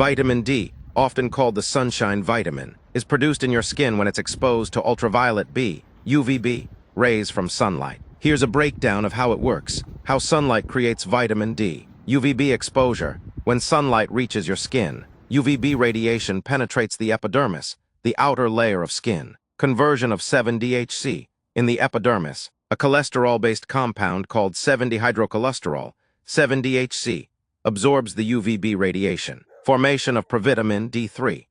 Vitamin D, often called the sunshine vitamin, is produced in your skin when it's exposed to ultraviolet B, UVB, rays from sunlight. Here's a breakdown of how it works, how sunlight creates vitamin D. UVB exposure. When sunlight reaches your skin, UVB radiation penetrates the epidermis, the outer layer of skin. Conversion of 7-DHC. In the epidermis, a cholesterol-based compound called 7-dehydrocholesterol, 7-DHC, absorbs the UVB radiation. Formation of provitamin D3.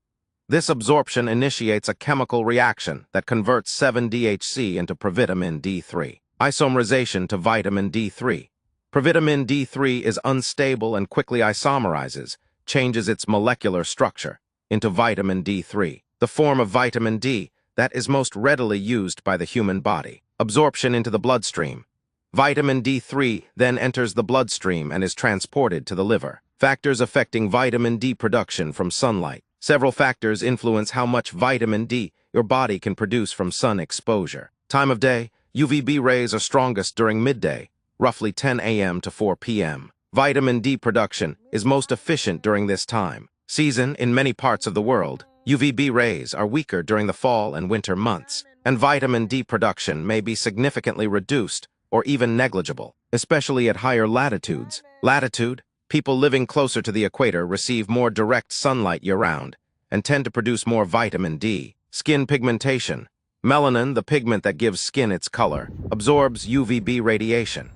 This absorption initiates a chemical reaction that converts 7-DHC into provitamin D3. Isomerization to vitamin D3. Provitamin D3 is unstable and quickly isomerizes, changes its molecular structure into vitamin D3, the form of vitamin D that is most readily used by the human body. Absorption into the bloodstream. Vitamin D3 then enters the bloodstream and is transported to the liver. Factors affecting vitamin D production from sunlight. Several factors influence how much vitamin D your body can produce from sun exposure. Time of day. UVB rays are strongest during midday, roughly 10 a.m. to 4 p.m. Vitamin D production is most efficient during this time. Season. In many parts of the world, UVB rays are weaker during the fall and winter months, and vitamin D production may be significantly reduced or even negligible, especially at higher latitudes. Latitude. People living closer to the equator receive more direct sunlight year-round and tend to produce more vitamin D. Skin pigmentation. Melanin, the pigment that gives skin its color, absorbs UVB radiation.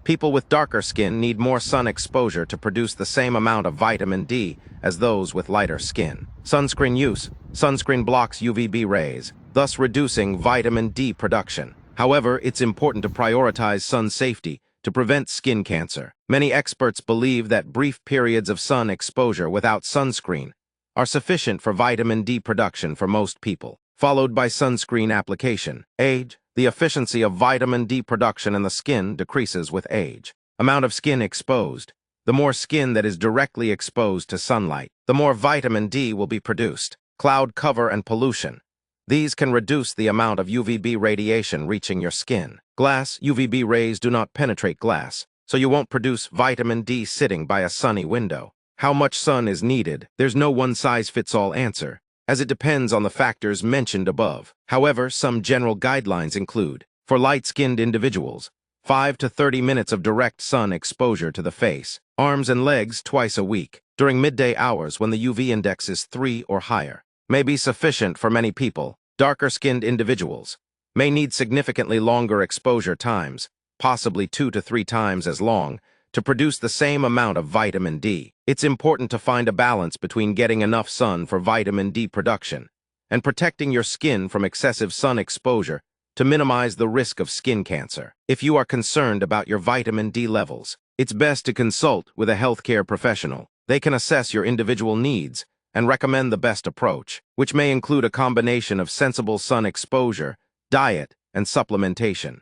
People with darker skin need more sun exposure to produce the same amount of vitamin D as those with lighter skin. Sunscreen use. Sunscreen blocks UVB rays, thus reducing vitamin D production. However, it's important to prioritize sun safety to prevent skin cancer. Many experts believe that brief periods of sun exposure without sunscreen are sufficient for vitamin D production for most people, followed by sunscreen application. Age. The efficiency of vitamin D production in the skin decreases with age. Amount of skin exposed. The more skin that is directly exposed to sunlight, the more vitamin D will be produced. Cloud cover and pollution. These can reduce the amount of UVB radiation reaching your skin. Glass. UVB rays do not penetrate glass, so you won't produce vitamin D sitting by a sunny window. How much sun is needed? There's no one-size-fits-all answer, as it depends on the factors mentioned above. However, some general guidelines include, for light-skinned individuals, 5 to 30 minutes of direct sun exposure to the face, arms and legs twice a week, during midday hours when the UV index is 3 or higher, may be sufficient for many people. Darker-skinned individuals may need significantly longer exposure times, possibly 2 to 3 times as long, to produce the same amount of vitamin D. It's important to find a balance between getting enough sun for vitamin D production and protecting your skin from excessive sun exposure to minimize the risk of skin cancer. If you are concerned about your vitamin D levels, it's best to consult with a healthcare professional. They can assess your individual needs and recommend the best approach, which may include a combination of sensible sun exposure, diet, and supplementation.